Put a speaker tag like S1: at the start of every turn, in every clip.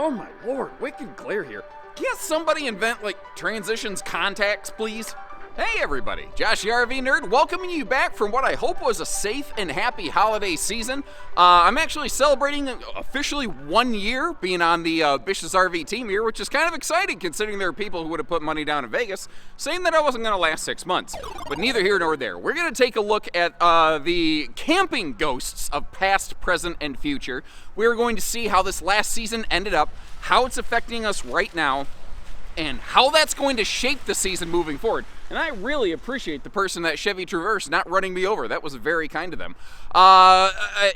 S1: Oh my lord, wicked glare here. Can't somebody invent, like, transitions contacts, please? Hey everybody, Josh the RV Nerd, welcoming you back from what I hope was a safe and happy holiday season. I'm actually celebrating officially 1 year being on the Bish's RV team here, which is kind of exciting considering there are people who would have put money down in Vegas saying that I wasn't going to last 6 months. But neither here nor there. We're going to take a look at the camping ghosts of past, present, and future. We're going to see how this last season ended up, how it's affecting us right now, and how that's going to shape the season moving forward. And I really appreciate the person at Chevy Traverse not running me over. That was very kind of them.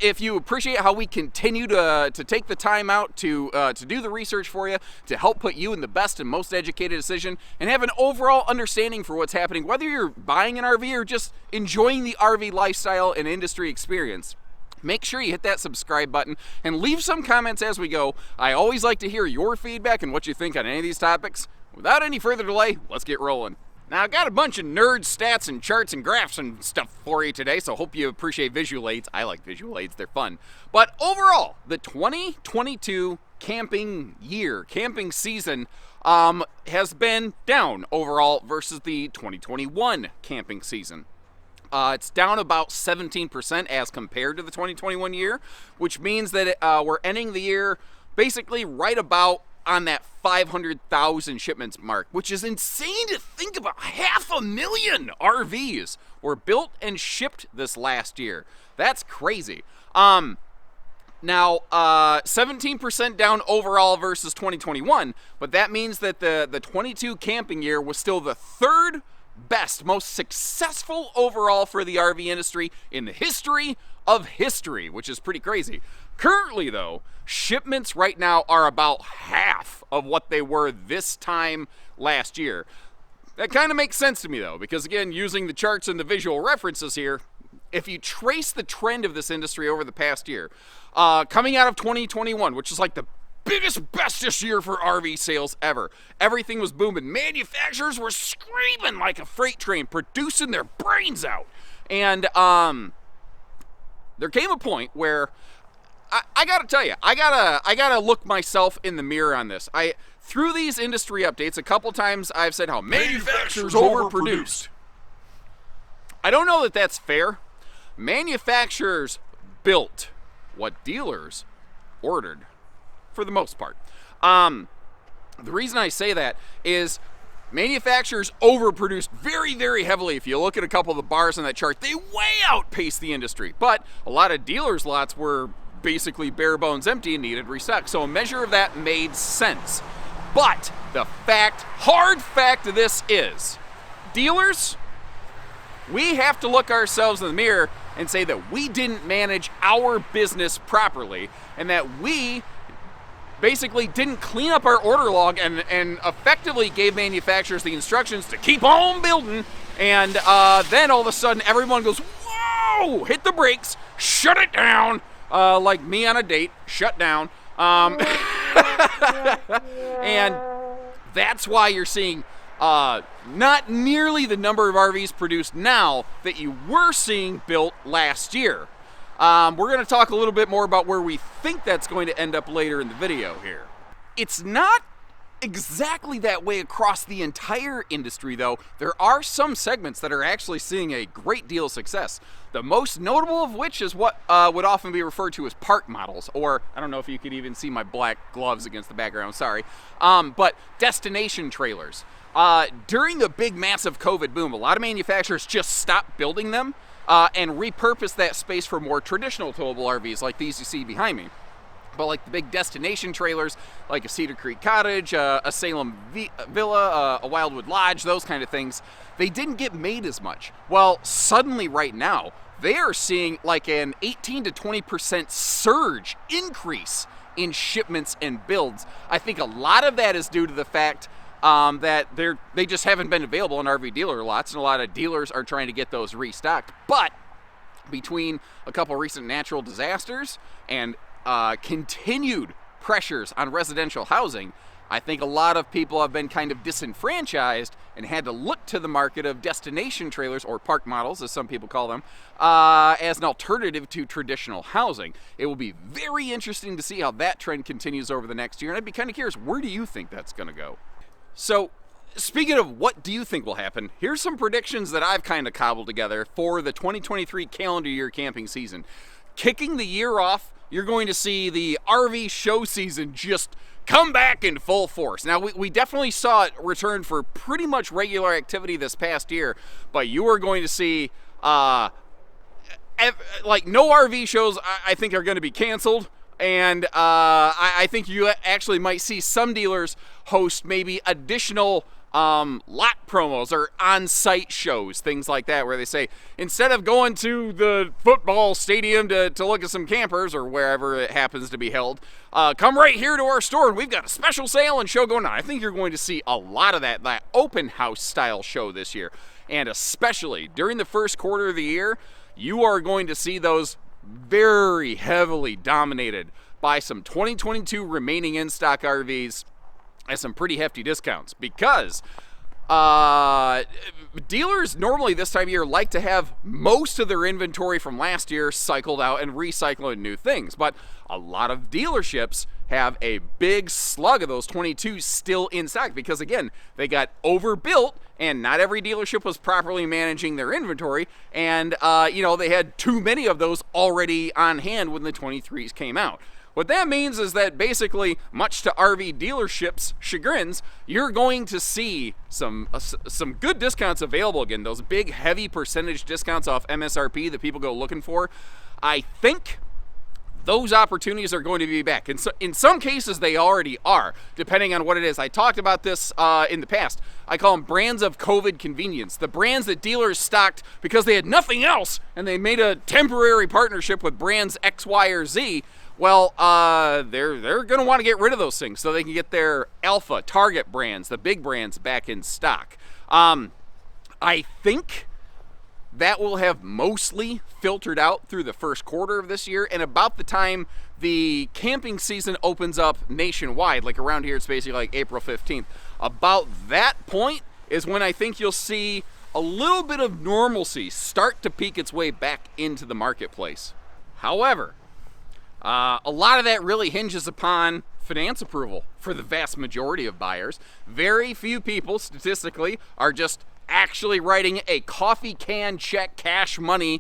S1: If you appreciate how we continue to take the time out to do the research for you, to help put you in the best and most educated decision, and have an overall understanding for what's happening, whether you're buying an RV or just enjoying the RV lifestyle and industry experience, make sure you hit that subscribe button and leave some comments as we go. I always like to hear your feedback and what you think on any of these topics. Without any further delay, let's get rolling. Now, I've got a bunch of nerd stats and charts and graphs and stuff for you today, so hope you appreciate visual aids. I like visual aids, they're fun. But overall, the 2022 camping season has been down overall versus the 2021 camping season. It's down about 17% as compared to the 2021 year, which means that we're ending the year basically right about on that 500,000 shipments mark, which is insane to think about. 500,000 RVs were built and shipped this last year. That's crazy. Now, 17% down overall versus 2021, but that means that the 22 camping year was still the third best, most successful overall for the RV industry in the history of history, which is pretty crazy. Currently, though, shipments right now are about half of what they were this time last year. That kind of makes sense to me, though, because, again, using the charts and the visual references here, if you trace the trend of this industry over the past year, coming out of 2021, which is like the biggest, bestest year for RV sales ever. Everything was booming. Manufacturers were screaming like a freight train, producing their brains out. And there came a point where I gotta tell you, I gotta look myself in the mirror on this. Through these industry updates, a couple times I've said how manufacturers overproduced. I don't know that that's fair. Manufacturers built what dealers ordered, for the most part. The reason I say that is manufacturers overproduced very, very heavily. If you look at a couple of the bars on that chart, they way outpaced the industry. But a lot of dealers' lots were basically bare bones empty and needed restock. So a measure of that made sense. But the hard fact of this is, dealers, we have to look ourselves in the mirror and say that we didn't manage our business properly and that we basically didn't clean up our order log and effectively gave manufacturers the instructions to keep on building, and then all of a sudden everyone goes, whoa, hit the brakes, shut it down, like me on a date, shut down. And that's why you're seeing not nearly the number of RVs produced now that you were seeing built last year. We're going to talk a little bit more about where we think that's going to end up later in the video here. It's not exactly that way across the entire industry, though. There are some segments that are actually seeing a great deal of success. The most notable of which is what would often be referred to as park models, or I don't know if you could even see my black gloves against the background, sorry, but destination trailers. During the big, massive COVID boom, a lot of manufacturers just stopped building them and repurposed that space for more traditional towable RVs like these you see behind me. But like the big destination trailers, like a Cedar Creek Cottage, a Salem Villa, a Wildwood Lodge, those kind of things, they didn't get made as much. Well, suddenly right now, they are seeing like an 18 to 20% surge increase in shipments and builds. I think a lot of that is due to the fact that they just haven't been available in RV dealer lots, and a lot of dealers are trying to get those restocked. But between a couple recent natural disasters and continued pressures on residential housing, I think a lot of people have been kind of disenfranchised and had to look to the market of destination trailers, or park models, as some people call them, as an alternative to traditional housing. It will be very interesting to see how that trend continues over the next year, and I'd be kind of curious, where do you think that's going to go? So, speaking of what do you think will happen, here's some predictions that I've kind of cobbled together for the 2023 calendar year camping season. Kicking the year off, you're going to see the RV show season just come back in full force. Now, we definitely saw it return for pretty much regular activity this past year, but you are going to see, like, no RV shows I think are going to be canceled, and I think you actually might see some dealers host maybe additional lot promos or on-site shows, things like that, where they say, instead of going to the football stadium to look at some campers or wherever it happens to be held, come right here to our store and we've got a special sale and show going on. I think you're going to see a lot of that open house style show this year, and especially during the first quarter of the year, you are going to see those very heavily dominated by some 2022 remaining in-stock RVs at some pretty hefty discounts, because dealers normally this time of year like to have most of their inventory from last year cycled out and recycled into new things, but a lot of dealerships have a big slug of those 22s still in stock because, again, they got overbuilt and not every dealership was properly managing their inventory, and they had too many of those already on hand when the 23s came out. What that means is that basically, much to RV dealerships' chagrins, you're going to see some good discounts available again. Those big, heavy percentage discounts off MSRP that people go looking for. I think those opportunities are going to be back. In some cases, they already are, depending on what it is. I talked about this in the past. I call them brands of COVID convenience. The brands that dealers stocked because they had nothing else, and they made a temporary partnership with brands X, Y, or Z. Well, they're going to want to get rid of those things so they can get their alpha target brands, the big brands, back in stock. I think that will have mostly filtered out through the first quarter of this year, and about the time the camping season opens up nationwide, like around here it's basically like April 15th, about that point is when I think you'll see a little bit of normalcy start to peek its way back into the marketplace. However, a lot of that really hinges upon finance approval for the vast majority of buyers. Very few people, statistically, are just actually writing a coffee can check cash money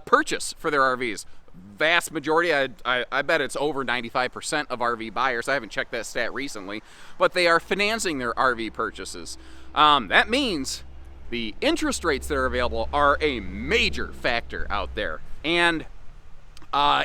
S1: purchase for their RVs. Vast majority, I bet it's over 95% of RV buyers, I haven't checked that stat recently, but they are financing their RV purchases. That means the interest rates that are available are a major factor out there. And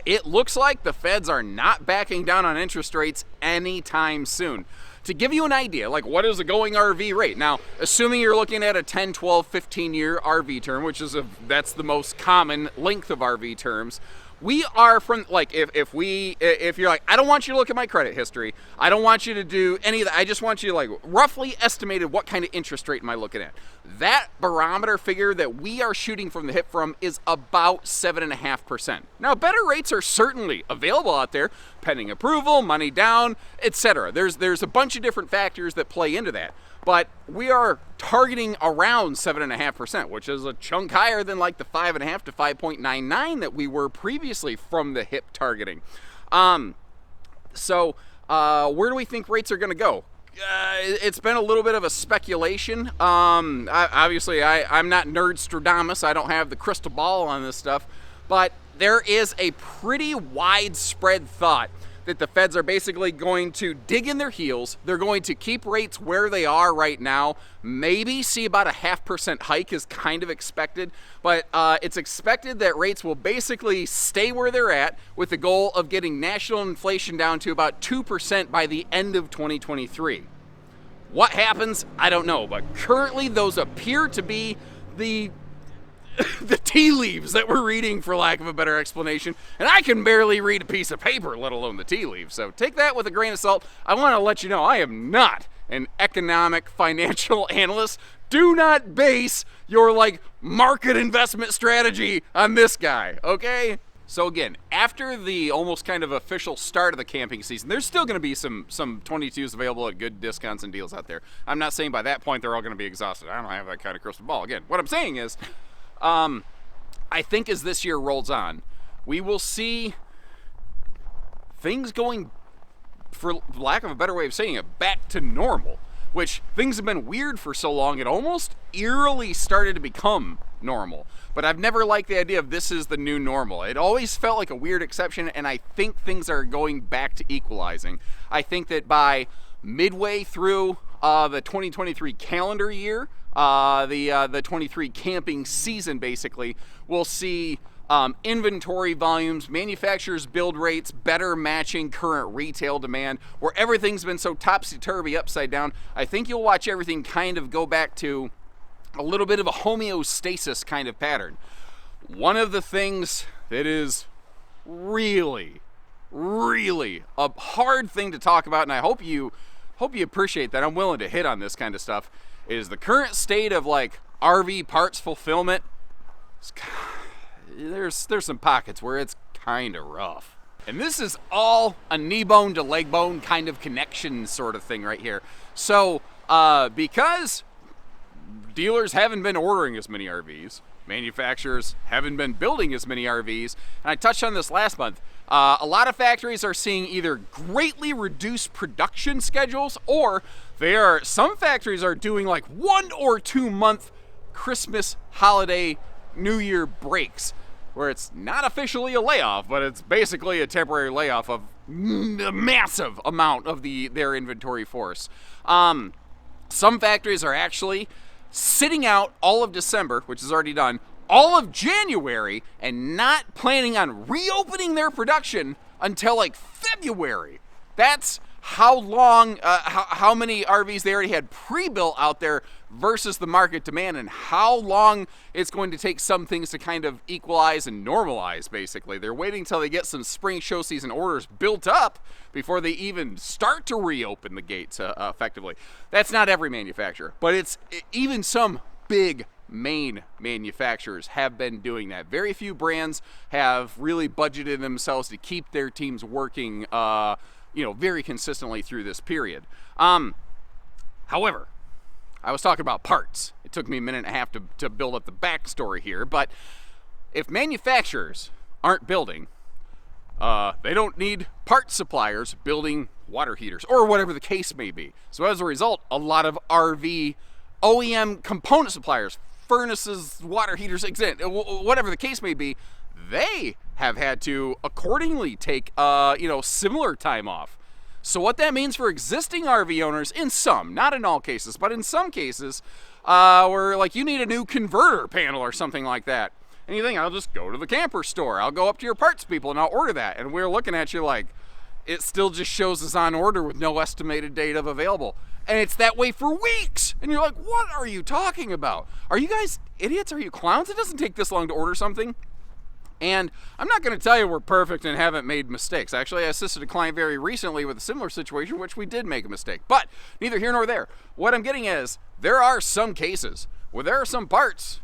S1: it looks like the feds are not backing down on interest rates anytime soon. To give you an idea, like, what is a going RV rate? Now, assuming you're looking at a 10, 12, 15-year RV term, which is that's the most common length of RV terms, we are from, like, if you're like, I don't want you to look at my credit history, I don't want you to do any of that, I just want you to, like, roughly estimated what kind of interest rate am I looking at. That barometer figure that we are shooting from the hip from is about 7.5%. Now, better rates are certainly available out there, pending approval, money down, etc. There's a bunch of different factors that play into that. But we are targeting around 7.5%, which is a chunk higher than like the 5.5 to 5.99 that we were previously from the hip targeting. So where do we think rates are going to go? It's been a little bit of a speculation. Obviously, I'm not Nerdstradamus. I don't have the crystal ball on this stuff. But there is a pretty widespread thought that the feds are basically going to dig in their heels. They're going to keep rates where they are right now. Maybe see about a 0.5% hike is kind of expected, but it's expected that rates will basically stay where they're at with the goal of getting national inflation down to about 2% by the end of 2023. What happens? I don't know, but currently those appear to be the tea leaves that we're reading, for lack of a better explanation, and I can barely read a piece of paper, let alone the tea leaves, so take that with a grain of salt. I want to let you know I am not an economic financial analyst. Do not base your market investment strategy on this guy, okay? So again, after the almost kind of official start of the camping season, there's still going to be some 22s available at good discounts and deals out there. I'm not saying by that point they're all going to be exhausted. I don't have that kind of crystal ball. Again, what I'm saying is, I think as this year rolls on, we will see things going, for lack of a better way of saying it, back to normal. Which, things have been weird for so long, it almost eerily started to become normal. But I've never liked the idea of this is the new normal. It always felt like a weird exception, and I think things are going back to equalizing. I think that by midway through the 2023 calendar year, the 23 camping season basically, we'll see inventory volumes, manufacturers' build rates better matching current retail demand, where everything's been so topsy-turvy, upside down. I think you'll watch everything kind of go back to a little bit of a homeostasis kind of pattern. One of the things that is really a hard thing to talk about, and I hope you appreciate that I'm willing to hit on this kind of stuff, is the current state of like RV parts fulfillment. There's some pockets where it's kind of rough. And this is all a knee bone to leg bone kind of connection sort of thing right here. So because dealers haven't been ordering as many RVs, manufacturers haven't been building as many RVs, and I touched on this last month, a lot of factories are seeing either greatly reduced production schedules, or some factories are doing like 1 or 2 month Christmas, holiday, New Year breaks, where it's not officially a layoff, but it's basically a temporary layoff of a massive amount of their inventory force. Some factories are actually sitting out all of December, which is already done, all of January, and not planning on reopening their production until like February. That's how long, how many RVs they already had pre-built out there versus the market demand, and how long it's going to take some things to kind of equalize and normalize, basically. They're waiting until they get some spring show season orders built up before they even start to reopen the gates effectively. That's not every manufacturer, but it's even some big main manufacturers have been doing that. Very few brands have really budgeted themselves to keep their teams working very consistently through this period. However, I was talking about parts. It took me a minute and a half to build up the backstory here, but if manufacturers aren't building, they don't need parts suppliers building water heaters or whatever the case may be. So as a result, a lot of RV OEM component suppliers, furnaces, water heaters, whatever the case may be, they have had to accordingly take similar time off. So what that means for existing RV owners, in some, not in all cases, but in some cases, where like you need a new converter panel or something like that, and you think, I'll just go to the camper store, I'll go up to your parts people and I'll order that, and we're looking at you like, it still just shows us on order with no estimated date of available. And it's that way for weeks. And you're like, what are you talking about? Are you guys idiots? Are you clowns? It doesn't take this long to order something. And I'm not going to tell you we're perfect and haven't made mistakes. Actually, I assisted a client very recently with a similar situation, which we did make a mistake. But neither here nor there. What I'm getting is, there are some cases where there are some parts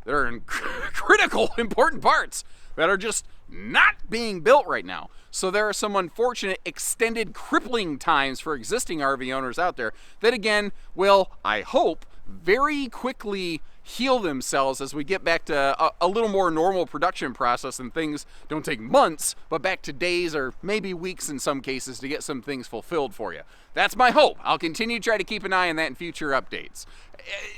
S1: that are critical, important parts that are just not being built right now. So there are some unfortunate extended crippling times for existing RV owners out there that, again, will, I hope, very quickly heal themselves as we get back to a little more normal production process, and things don't take months, but back to days or maybe weeks in some cases to get some things fulfilled for you. That's my hope. I'll continue to try to keep an eye on that in future updates.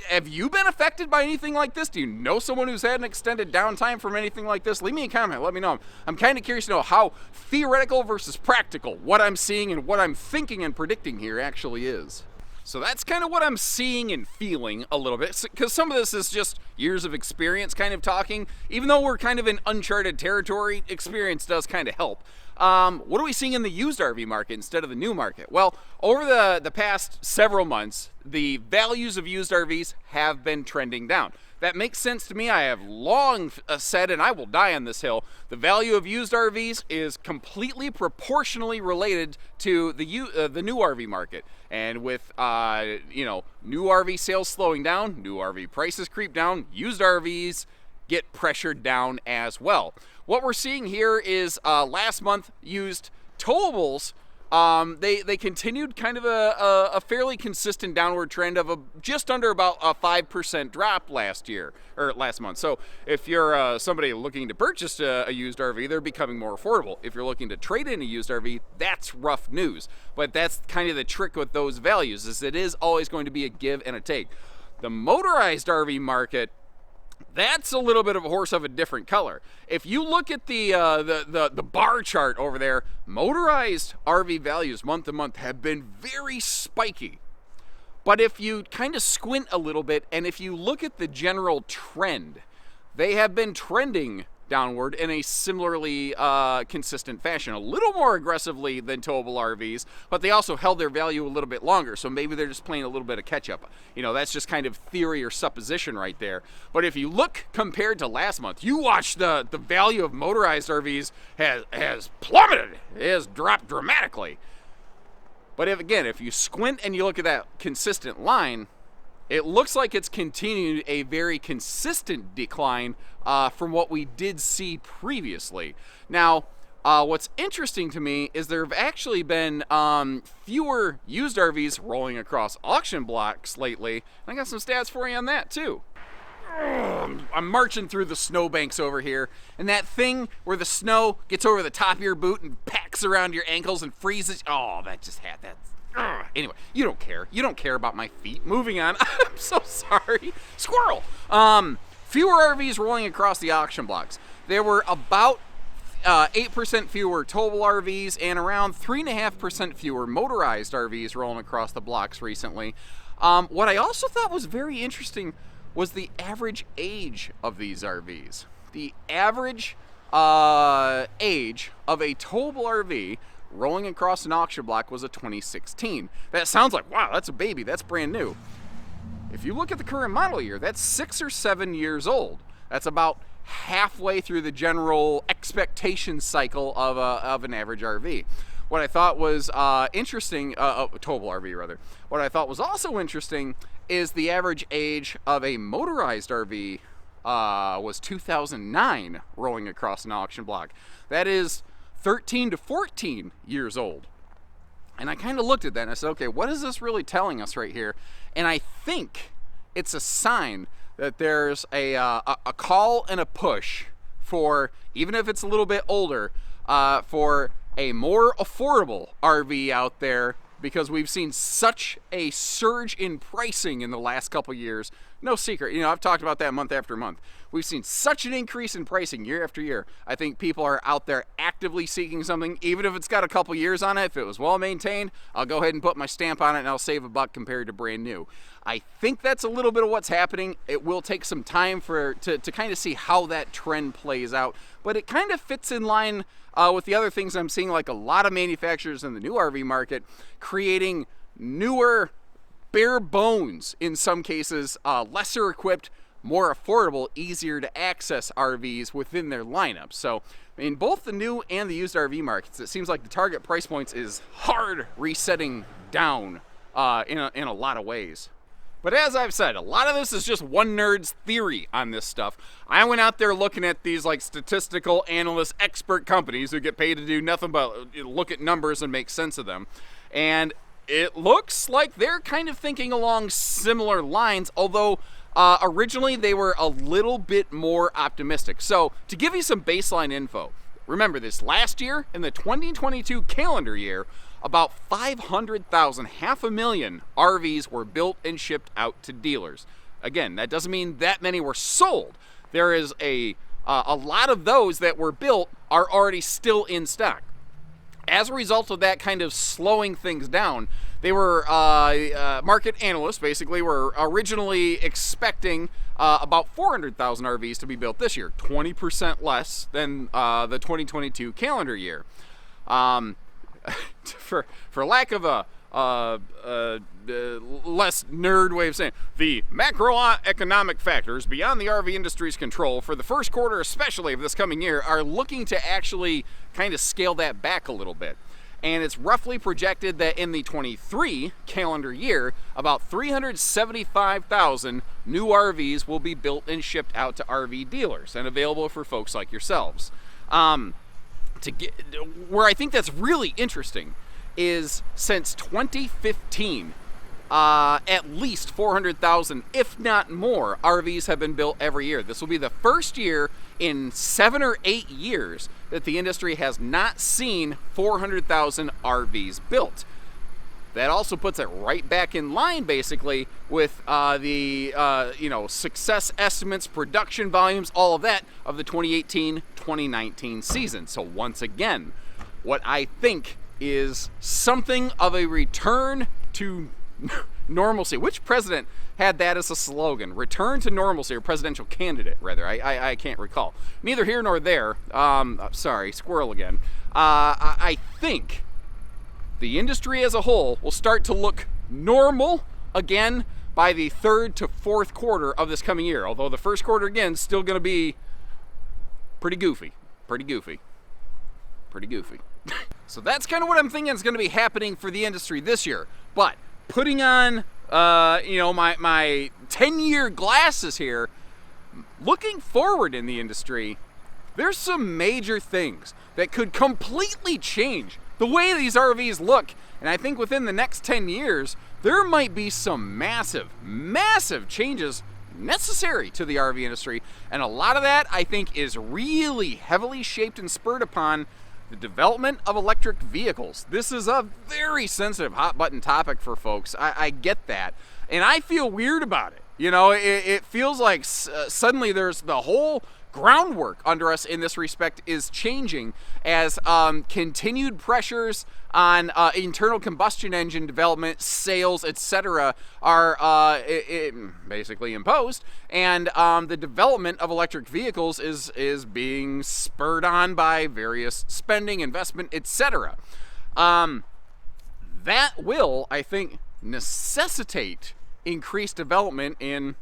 S1: Have you been affected by anything like this? Do you know someone who's had an extended downtime from anything like this? Leave me a comment. Let me know. I'm kind of curious to know how theoretical versus practical what I'm seeing and what I'm thinking and predicting here actually is. So that's kind of what I'm seeing and feeling a little bit, because some of this is just years of experience kind of talking. Even though we're kind of in uncharted territory, experience does kind of help. What are we seeing in the used RV market instead of the new market? Well, over the past several months, the values of used RVs have been trending down. That makes sense to me. I have long said, and I will die on this hill, the value of used RVs is completely proportionally related to the new RV market. And with new RV sales slowing down, new RV prices creep down, used RVs get pressured down as well. What we're seeing here is last month used towables. They continued kind of a fairly consistent downward trend of just under about a 5% drop last month. So if you're somebody looking to purchase a used RV, they're becoming more affordable. If you're looking to trade in a used RV, that's rough news. But that's kind of the trick with those values, is it is always going to be a give and a take. The motorized RV market, that's a little bit of a horse of a different color. If you look at the bar chart over there, motorized RV values month to month have been very spiky. But if you kind of squint a little bit, and if you look at the general trend, they have been trending downward in a similarly consistent fashion, a little more aggressively than towable RVs, but they also held their value a little bit longer, so maybe they're just playing a little bit of catch-up. You know, that's just kind of theory or supposition right there. But if you look compared to last month, you watch the value of motorized RVs has plummeted. It has dropped dramatically. But if you squint and you look at that consistent line, it looks like it's continued a very consistent decline from what we did see previously. Now, what's interesting to me is there have actually been fewer used RVs rolling across auction blocks lately. I got some stats for you on that too. I'm marching through the snowbanks over here, and that thing where the snow gets over the top of your boot and packs around your ankles and freezes. Oh, that just had that. Anyway, you don't care. You don't care about my feet. Moving on. I'm so sorry. Squirrel. Fewer RVs rolling across the auction blocks. There were about 8% fewer towable RVs and around 3.5% fewer motorized RVs rolling across the blocks recently. What I also thought was very interesting was the average age of these RVs. The average age of a towable RV rolling across an auction block was a 2016. That sounds like, wow, that's a baby, that's brand new. If you look at the current model year, that's 6 or 7 years old. That's about halfway through the general expectation cycle of an average RV. What I thought was interesting, a towable RV rather, what I thought was also interesting is the average age of a motorized RV was 2009 rolling across an auction block. That is 13 to 14 years old. And I kind of looked at that and I said, okay, what is this really telling us right here? And I think it's a sign that there's a call and a push for, even if it's a little bit older, for a more affordable RV out there, because we've seen such a surge in pricing in the last couple years. No secret, you know, I've talked about that month after month. We've seen such an increase in pricing year after year. I think people are out there actively seeking something, even if it's got a couple years on it. If it was well maintained, I'll go ahead and put my stamp on it and I'll save $1 compared to brand new. I think that's a little bit of what's happening. It will take some time to kind of see how that trend plays out, but it kind of fits in line with the other things I'm seeing, like a lot of manufacturers in the new RV market creating newer, bare bones, in some cases, lesser equipped, more affordable, easier to access RVs within their lineup. So in both the new and the used RV markets, it seems like the target price points is hard resetting down in a lot of ways. But as I've said, a lot of this is just one nerd's theory on this stuff. I went out there looking at these like statistical analyst expert companies who get paid to do nothing but look at numbers and make sense of them. And it looks like they're kind of thinking along similar lines, although originally they were a little bit more optimistic. So to give you some baseline info, remember this last year, in the 2022 calendar year, about 500,000, 500,000 RVs were built and shipped out to dealers. Again, that doesn't mean that many were sold. There is a lot of those that were built are already still in stock. As a result of that kind of slowing things down, they were, market analysts basically were originally expecting about 400,000 RVs to be built this year, 20% less than the 2022 calendar year. For lack of a less nerd way of saying, the macroeconomic factors beyond the RV industry's control for the first quarter, especially of this coming year, are looking to actually kind of scale that back a little bit. And it's roughly projected that in the 23 calendar year, about 375,000 new RVs will be built and shipped out to RV dealers and available for folks like yourselves. Where I think that's really interesting is since 2015, at least 400,000, if not more, RVs have been built every year. This will be the first year in 7 or 8 years that the industry has not seen 400,000 RVs built. That also puts it right back in line, basically, with the success estimates, production volumes, all of that of the 2018-2019 season. So once again, what I think is something of a return to normalcy. Which president had that as a slogan? Return to normalcy, or presidential candidate, rather. I can't recall. Neither here nor there. Sorry, squirrel again. I think the industry as a whole will start to look normal again by the 3rd to 4th quarter of this coming year. Although the 1st quarter, again, is still going to be pretty goofy. So that's kind of what I'm thinking is going to be happening for the industry this year. But putting on, my 10-year glasses here, looking forward in the industry, there's some major things that could completely change the way these RVs look. And I think within the next 10 years, there might be some massive changes necessary to the RV industry. And a lot of that, I think, is really heavily shaped and spurred upon the development of electric vehicles. This is a very sensitive, hot-button topic for folks. I get that. And I feel weird about it. It feels like suddenly there's the whole groundwork under us in this respect is changing as continued pressures on internal combustion engine development, sales, etc. are basically imposed, and the development of electric vehicles is being spurred on by various spending, investment, etc. That will, I think, necessitate increased development in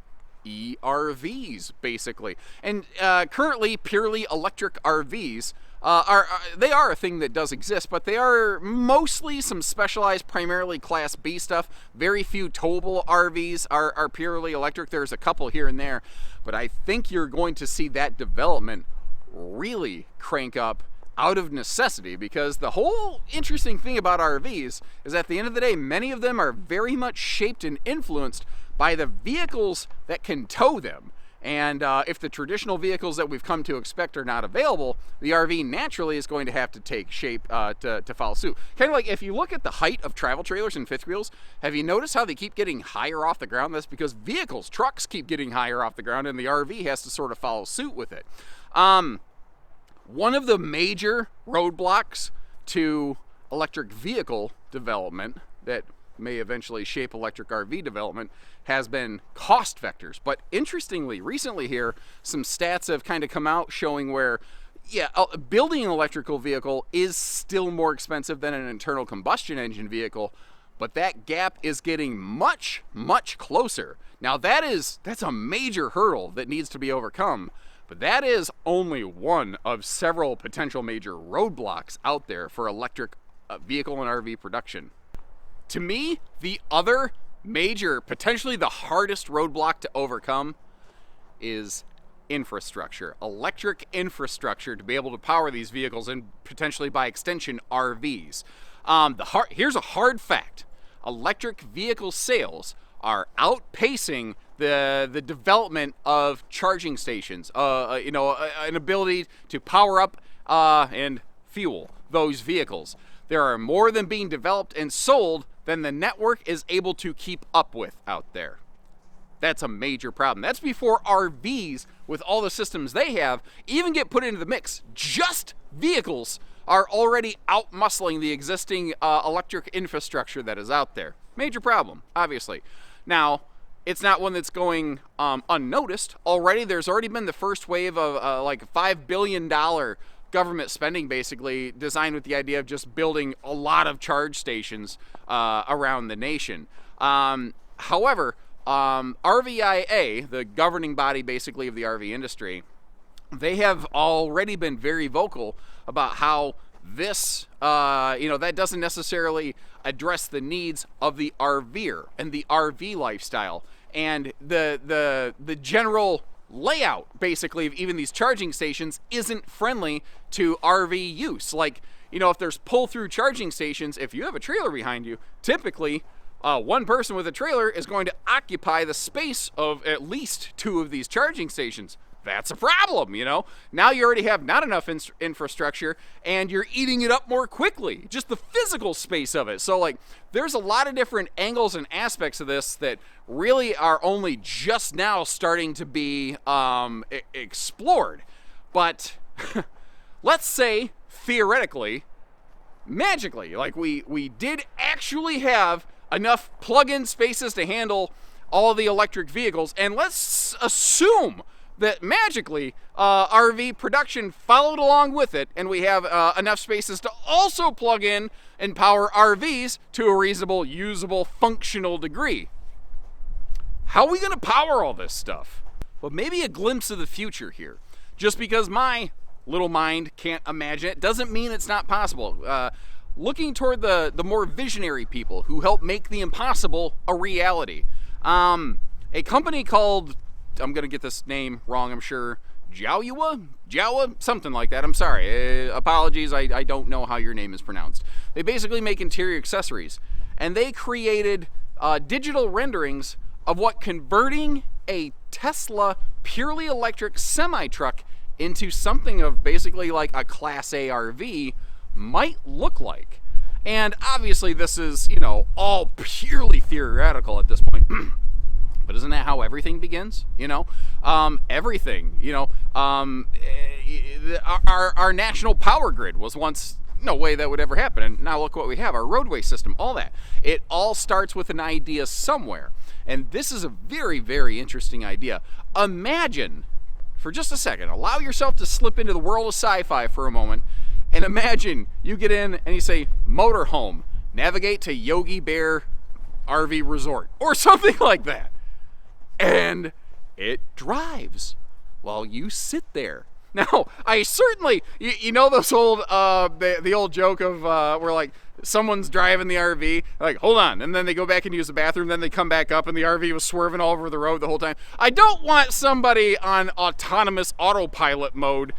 S1: ERVs, basically. And currently, purely electric RVs are a thing that does exist, but they are mostly some specialized, primarily Class B stuff. Very few towable RVs are purely electric. There's a couple here and there, but I think you're going to see that development really crank up out of necessity, because the whole interesting thing about RVs is at the end of the day, many of them are very much shaped and influenced by the vehicles that can tow them. And if the traditional vehicles that we've come to expect are not available, the RV naturally is going to have to take shape to follow suit. Kind of like if you look at the height of travel trailers and fifth wheels, have you noticed how they keep getting higher off the ground? That's because vehicles, trucks keep getting higher off the ground, and the RV has to sort of follow suit with it. One of the major roadblocks to electric vehicle development that may eventually shape electric RV development has been cost vectors. But interestingly, recently here, some stats have kind of come out showing where, building an electrical vehicle is still more expensive than an internal combustion engine vehicle, but that gap is getting much, much closer. Now that's a major hurdle that needs to be overcome, but that is only one of several potential major roadblocks out there for electric vehicle and RV production. To me, the other major, potentially the hardest roadblock to overcome is infrastructure. Electric infrastructure to be able to power these vehicles and potentially by extension RVs. Here's a hard fact. Electric vehicle sales are outpacing the development of charging stations, an ability to power up and fuel those vehicles. There are more than being developed and sold than the network is able to keep up with out there. That's a major problem. That's before RVs, with all the systems they have, even get put into the mix. Just vehicles are already out-muscling the existing electric infrastructure that is out there. Major problem, obviously. Now, it's not one that's going unnoticed. There's already been the first wave of like $5 billion government spending, basically designed with the idea of just building a lot of charge stations around the nation. However, RVIA, the governing body basically of the RV industry, they have already been very vocal about how this, that doesn't necessarily address the needs of the RVer and the RV lifestyle. And the general layout, basically, of even these charging stations isn't friendly to RV use. Like, if there's pull-through charging stations, if you have a trailer behind you, typically one person with a trailer is going to occupy the space of at least 2 of these charging stations. That's a problem, Now you already have not enough infrastructure, and you're eating it up more quickly, just the physical space of it. So, there's a lot of different angles and aspects of this that really are only just now starting to be explored. But let's say, theoretically, magically, we did actually have enough plug-in spaces to handle all the electric vehicles, and let's assume that magically RV production followed along with it, and we have enough spaces to also plug in and power RVs to a reasonable, usable, functional degree. How are we going to power all this stuff? Well, maybe a glimpse of the future here. Just because my little mind can't imagine it doesn't mean it's not possible. Looking toward the more visionary people who help make the impossible a reality. A company called, I'm going to get this name wrong, I'm sure, Jawa, something like that. I'm sorry. Apologies, I don't know how your name is pronounced. They basically make interior accessories, and they created digital renderings of what converting a Tesla purely electric semi-truck into something of basically like a Class A RV might look like. And obviously this is, all purely theoretical at this point. But isn't that how everything begins? Everything. Our national power grid was once no way that would ever happen. And now look what we have, our roadway system, all that. It all starts with an idea somewhere. And this is a very, very interesting idea. Imagine, for just a second, allow yourself to slip into the world of sci-fi for a moment, and imagine you get in and you say, motorhome, navigate to Yogi Bear RV Resort, or something like that. And it drives while you sit there. Now, I certainly, those old, the old joke of where someone's driving the RV, hold on, and then they go back and use the bathroom, then they come back up and the RV was swerving all over the road the whole time. I don't want somebody on autonomous autopilot mode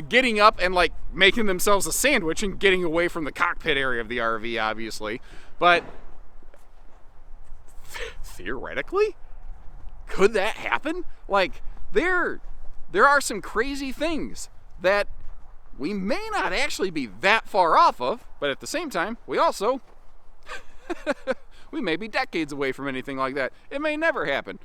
S1: getting up and making themselves a sandwich and getting away from the cockpit area of the RV, obviously. But theoretically, could that happen? There are some crazy things that we may not actually be that far off of, but at the same time, we also, we may be decades away from anything like that. It may never happen.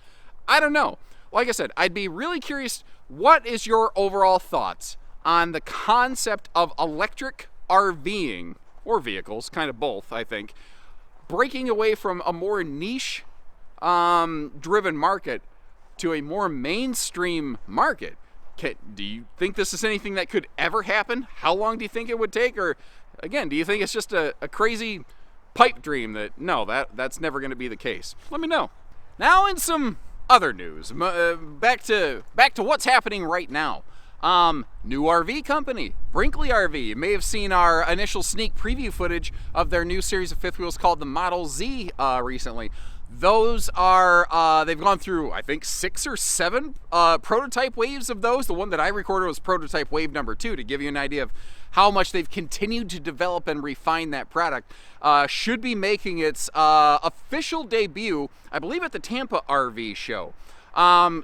S1: I don't know. Like I said, I'd be really curious, what is your overall thoughts on the concept of electric RVing, or vehicles, kind of both, I think, breaking away from a more niche driven market to a more mainstream market? Do you think this is anything that could ever happen? How long do you think it would take? Or, again, do you think it's just a crazy pipe dream that, no, that's never going to be the case? Let me know. Now in some other news, back to what's happening right now. New RV company, Brinkley RV. You may have seen our initial sneak preview footage of their new series of fifth wheels called the Model Z recently. Those are, they've gone through, I think, 6 or 7 prototype waves of those. The one that I recorded was prototype wave number 2, to give you an idea of how much they've continued to develop and refine that product. Should be making its official debut, I believe, at the Tampa RV show.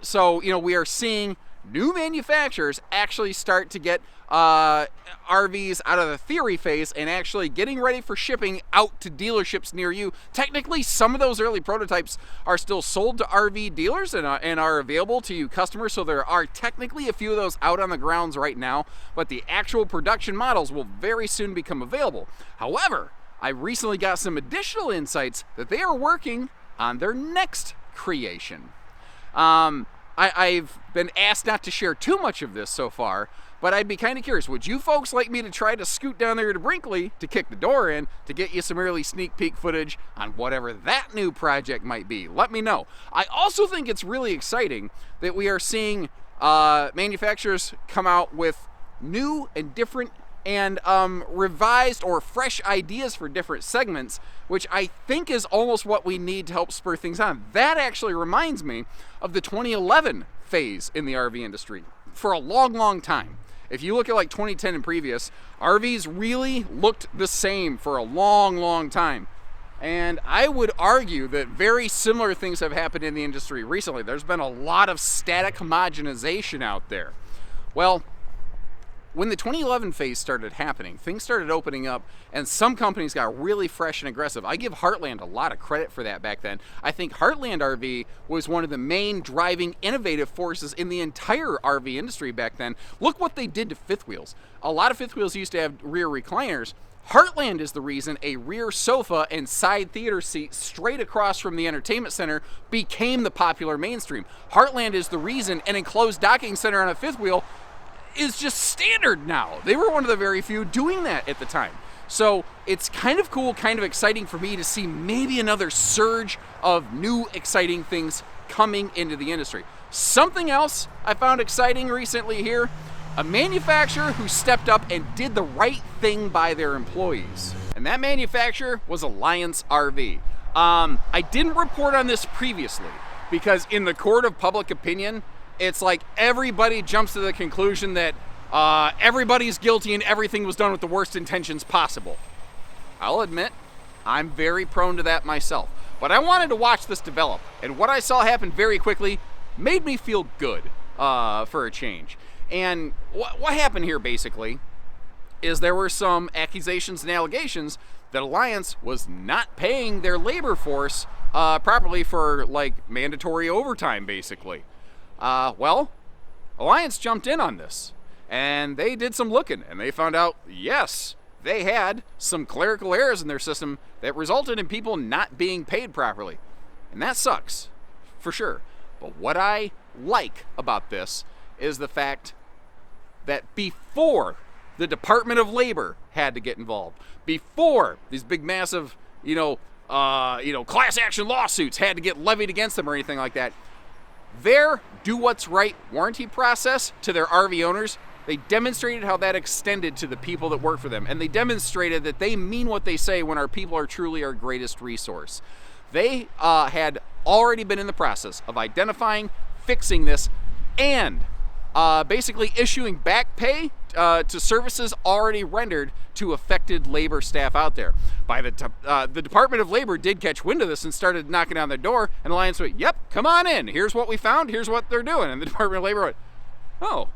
S1: So, we are seeing new manufacturers actually start to get RVs out of the theory phase and actually getting ready for shipping out to dealerships near you. Technically, some of those early prototypes are still sold to RV dealers and are available to you customers, so there are technically a few of those out on the grounds right now, but the actual production models will very soon become available. However, I recently got some additional insights that they are working on their next creation. I've been asked not to share too much of this so far, but I'd be kind of curious. Would you folks like me to try to scoot down there to Brinkley to kick the door in to get you some early sneak peek footage on whatever that new project might be? Let me know. I also think it's really exciting that we are seeing manufacturers come out with new and different and revised or fresh ideas for different segments, which I think is almost what we need to help spur things on. That actually reminds me of the 2011 phase in the RV industry. For a long, long time, if you look at like 2010 and previous, RVs really looked the same for a long, long time. And I would argue that very similar things have happened in the industry recently. There's been a lot of static homogenization out there. Well, when the 2011 phase started happening, things started opening up, and some companies got really fresh and aggressive. I give Heartland a lot of credit for that back then. I think Heartland RV was one of the main driving innovative forces in the entire RV industry back then. Look what they did to fifth wheels. A lot of fifth wheels used to have rear recliners. Heartland is the reason a rear sofa and side theater seat straight across from the entertainment center became the popular mainstream. Heartland is the reason an enclosed docking center on a fifth wheel is just standard now. They were one of the very few doing that at the time. So it's kind of cool, kind of exciting for me to see maybe another surge of new exciting things coming into the industry. Something else I found exciting recently here, a manufacturer who stepped up and did the right thing by their employees. And that manufacturer was Alliance RV. I didn't report on this previously because in the court of public opinion, it's like everybody jumps to the conclusion that everybody's guilty and everything was done with the worst intentions possible. I'll admit, I'm very prone to that myself. But I wanted to watch this develop, and what I saw happen very quickly made me feel good for a change. And what happened here basically is there were some accusations and allegations that Alliance was not paying their labor force properly for like mandatory overtime basically. Well, Alliance jumped in on this, and they did some looking, and they found out, yes, they had some clerical errors in their system that resulted in people not being paid properly. And that sucks, for sure. But what I like about this is the fact that before the Department of Labor had to get involved, before these big massive, class action lawsuits had to get levied against them or anything like that, their do what's right warranty process to their RV owners, they demonstrated how that extended to the people that work for them. And they demonstrated that they mean what they say when our people are truly our greatest resource. They had already been in the process of identifying, fixing this, and basically issuing back pay to services already rendered to affected labor staff out there. By the Department of Labor did catch wind of this and started knocking on their door, and Alliance went, yep, come on in. Here's what we found. Here's what they're doing. And the Department of Labor went, oh,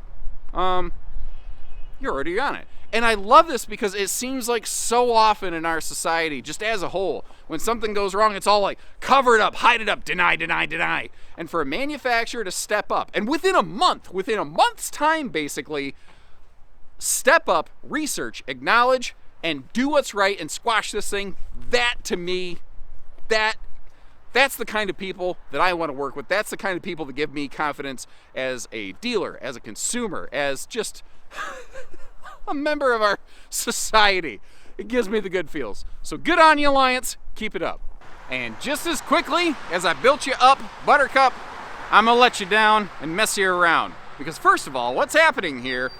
S1: you're already on it. And I love this because it seems like so often in our society, just as a whole, when something goes wrong, it's all like, cover it up, hide it up, deny, deny, deny. And for a manufacturer to step up, and within a month's time, basically, step up, research, acknowledge, and do what's right and squash this thing, that to me, that's the kind of people that I want to work with. That's the kind of people that give me confidence as a dealer, as a consumer, as just a member of our society. It gives me the good feels. So good on you, Alliance. Keep it up. And just as quickly as I built you up, Buttercup, I'm gonna let you down and mess you around. Because first of all, what's happening here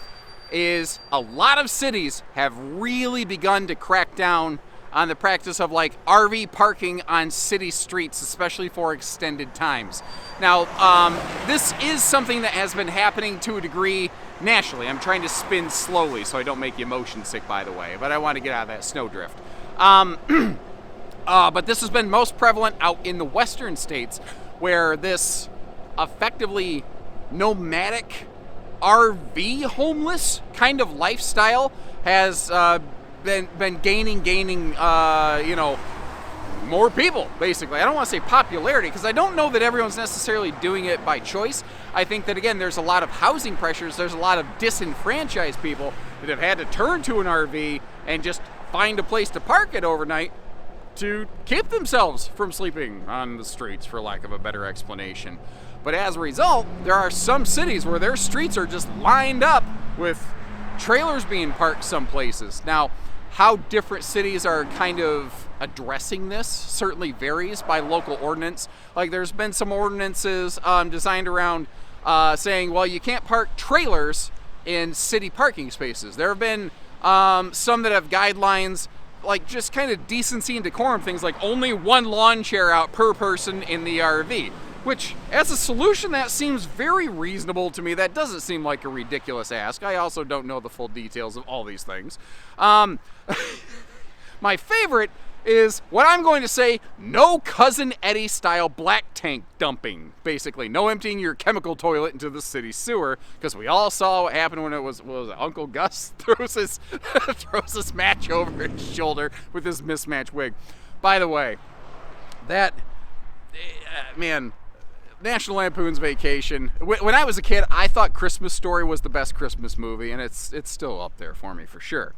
S1: is a lot of cities have really begun to crack down on the practice of like RV parking on city streets, especially for extended times. Now, this is something that has been happening to a degree nationally. I'm trying to spin slowly so I don't make you motion sick, by the way, but I want to get out of that snowdrift. But this has been most prevalent out in the western states, where this effectively nomadic RV homeless kind of lifestyle has been gaining more people, basically. I don't want to say popularity, because I don't know that everyone's necessarily doing it by choice. I think that, again, there's a lot of housing pressures. There's a lot of disenfranchised people that have had to turn to an RV and just find a place to park it overnight to keep themselves from sleeping on the streets, for lack of a better explanation. But as a result, there are some cities where their streets are just lined up with trailers being parked some places. Now, how different cities are kind of addressing this certainly varies by local ordinance. Like, there's been some ordinances designed around saying, well, you can't park trailers in city parking spaces. There have been some that have guidelines like just kind of decency and decorum things, like only one lawn chair out per person in the RV, which as a solution that seems very reasonable to me. That doesn't seem like a ridiculous ask. I also don't know the full details of all these things. My favorite is what I'm going to say: no Cousin Eddie style black tank dumping. Basically, no emptying your chemical toilet into the city sewer, because we all saw what happened when it was Uncle Gus throws his match over his shoulder with his mismatched wig. By the way, that man, National Lampoon's Vacation. When I was a kid, I thought Christmas Story was the best Christmas movie, and it's still up there for me for sure.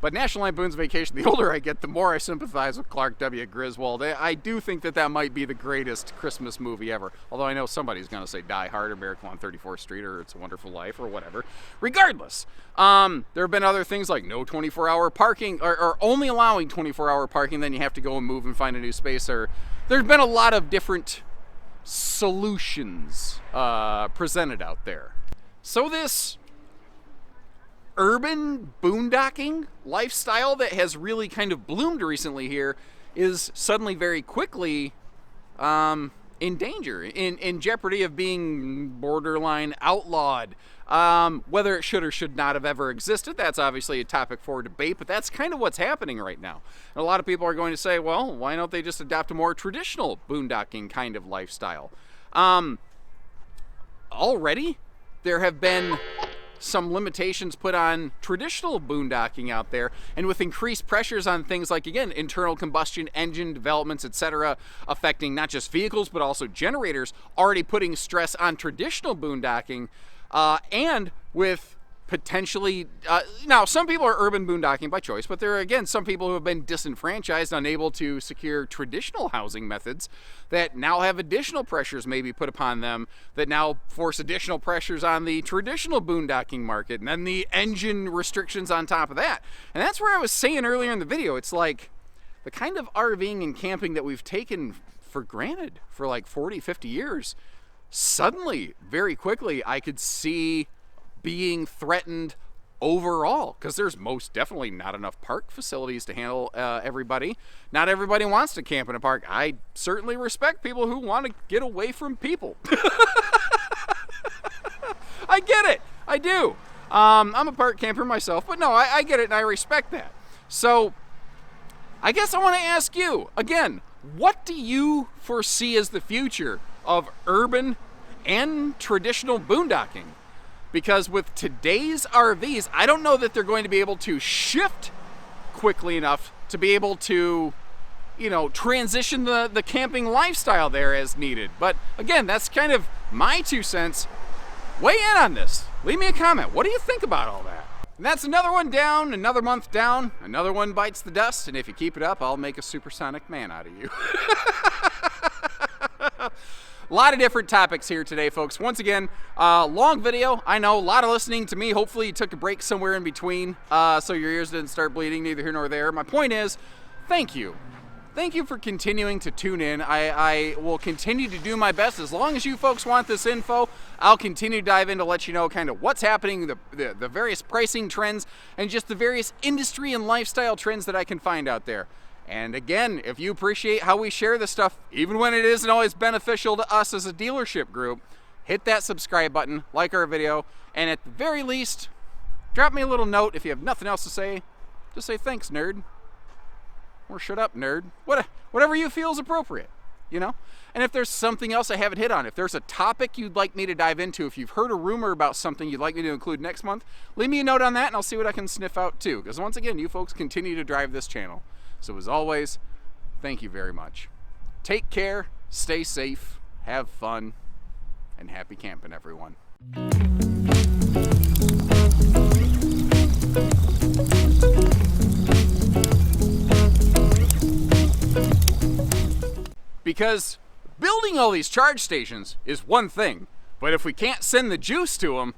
S1: But National Lampoon's Vacation, the older I get, the more I sympathize with Clark W. Griswold. I do think that might be the greatest Christmas movie ever. Although I know somebody's going to say Die Hard or Miracle on 34th Street or It's a Wonderful Life or whatever. Regardless, there have been other things like no 24-hour parking, or only allowing 24-hour parking, then you have to go and move and find a new space. Or there's been a lot of different solutions presented out there. So this urban boondocking lifestyle that has really kind of bloomed recently here is suddenly very quickly in danger, in jeopardy of being borderline outlawed. Whether it should or should not have ever existed, that's obviously a topic for debate, but that's kind of what's happening right now. And a lot of people are going to say, well, why don't they just adopt a more traditional boondocking kind of lifestyle? Already, there have been some limitations put on traditional boondocking out there, and with increased pressures on things like, again, internal combustion engine developments, etc., affecting not just vehicles but also generators, already putting stress on traditional boondocking, and with potentially now some people are urban boondocking by choice, but there are again some people who have been disenfranchised, unable to secure traditional housing methods, that now have additional pressures maybe put upon them that now force additional pressures on the traditional boondocking market, and then the engine restrictions on top of that. And that's where I was saying earlier in the video, it's like the kind of RVing and camping that we've taken for granted for like 40-50 years, suddenly very quickly I could see being threatened overall, because there's most definitely not enough park facilities to handle everybody. Not everybody wants to camp in a park. I certainly respect people who want to get away from people. I get it. I do. I'm a park camper myself, but no, I get it and I respect that. So I guess I want to ask you again, what do you foresee as the future of urban and traditional boondocking? Because with today's RVs, I don't know that they're going to be able to shift quickly enough to be able to, transition the camping lifestyle there as needed. But again, that's kind of my 2 cents. Weigh in on this. Leave me a comment. What do you think about all that? And that's another one down, another month down, another one bites the dust, and if you keep it up, I'll make a supersonic man out of you. A lot of different topics here today, folks. Once again, long video. I know, a lot of listening to me. Hopefully you took a break somewhere in between so your ears didn't start bleeding, neither here nor there. My point is, thank you. Thank you for continuing to tune in. I will continue to do my best. As long as you folks want this info, I'll continue to dive in to let you know kind of what's happening, the various pricing trends, and just the various industry and lifestyle trends that I can find out there. And again, if you appreciate how we share this stuff, even when it isn't always beneficial to us as a dealership group, hit that subscribe button, like our video, and at the very least, drop me a little note. If you have nothing else to say, just say thanks, nerd. Or shut up, nerd. Whatever you feel is appropriate, And if there's something else I haven't hit on, if there's a topic you'd like me to dive into, if you've heard a rumor about something you'd like me to include next month, leave me a note on that and I'll see what I can sniff out too. Because once again, you folks continue to drive this channel. So as always, thank you very much. Take care, stay safe, have fun, and happy camping, everyone. Because building all these charge stations is one thing, but if we can't send the juice to them,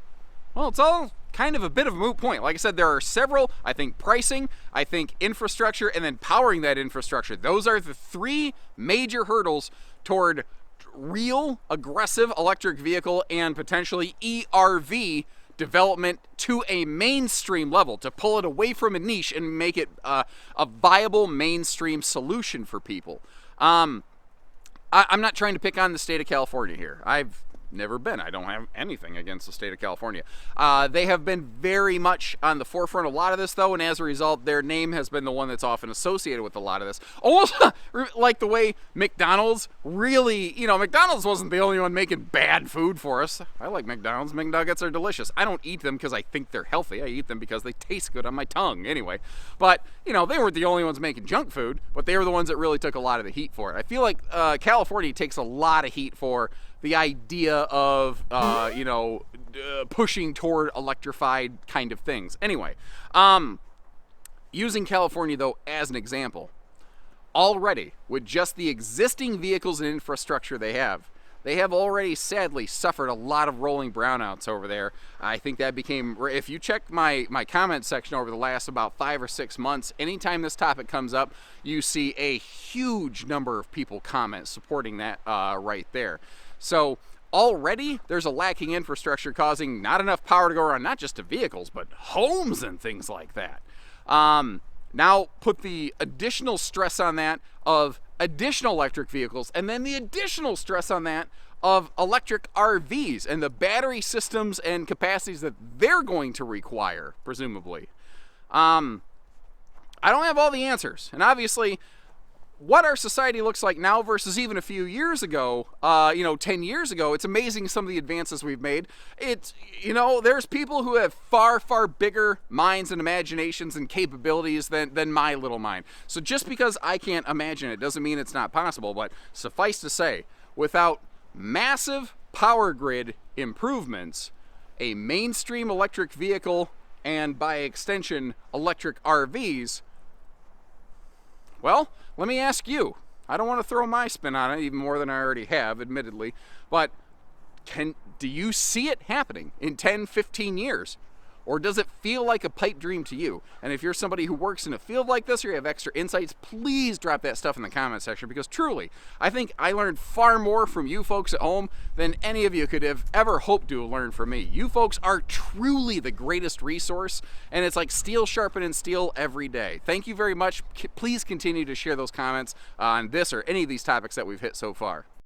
S1: well, it's all kind of a bit of a moot point. Like I said, there are several, I think pricing, I think infrastructure, and then powering that infrastructure. Those are the 3 major hurdles toward real aggressive electric vehicle and potentially ERV development to a mainstream level, to pull it away from a niche and make it a viable mainstream solution for people. I'm not trying to pick on the state of California here. I've never been. I don't have anything against the state of California. They have been very much on the forefront of a lot of this, though, and as a result, their name has been the one that's often associated with a lot of this. Almost like the way McDonald's really, McDonald's wasn't the only one making bad food for us. I like McDonald's. McNuggets are delicious. I don't eat them because I think they're healthy. I eat them because they taste good on my tongue anyway. But, they weren't the only ones making junk food, but they were the ones that really took a lot of the heat for it. I feel like California takes a lot of heat for the idea of, pushing toward electrified kind of things. Anyway, using California, though, as an example, already, with just the existing vehicles and infrastructure they have already sadly suffered a lot of rolling brownouts over there. I think that became, if you check my comment section over the last about 5 or 6 months, anytime this topic comes up, you see a huge number of people comment supporting that right there. So already there's a lacking infrastructure causing not enough power to go around, not just to vehicles, but homes and things like that. Now put the additional stress on that of additional electric vehicles, and then the additional stress on that of electric RVs and the battery systems and capacities that they're going to require, presumably. I don't have all the answers, and obviously what our society looks like now versus even a few years ago, 10 years ago, it's amazing some of the advances we've made. It's, there's people who have far, far bigger minds and imaginations and capabilities than my little mind. So just because I can't imagine it doesn't mean it's not possible, but suffice to say, without massive power grid improvements, a mainstream electric vehicle, and by extension, electric RVs, well, let me ask you. I don't want to throw my spin on it even more than I already have, admittedly, but do you see it happening in 10, 15 years? Or does it feel like a pipe dream to you? And if you're somebody who works in a field like this or you have extra insights, please drop that stuff in the comment section, because truly, I think I learned far more from you folks at home than any of you could have ever hoped to learn from me. You folks are truly the greatest resource, and it's like steel sharpening steel every day. Thank you very much. Please continue to share those comments on this or any of these topics that we've hit so far.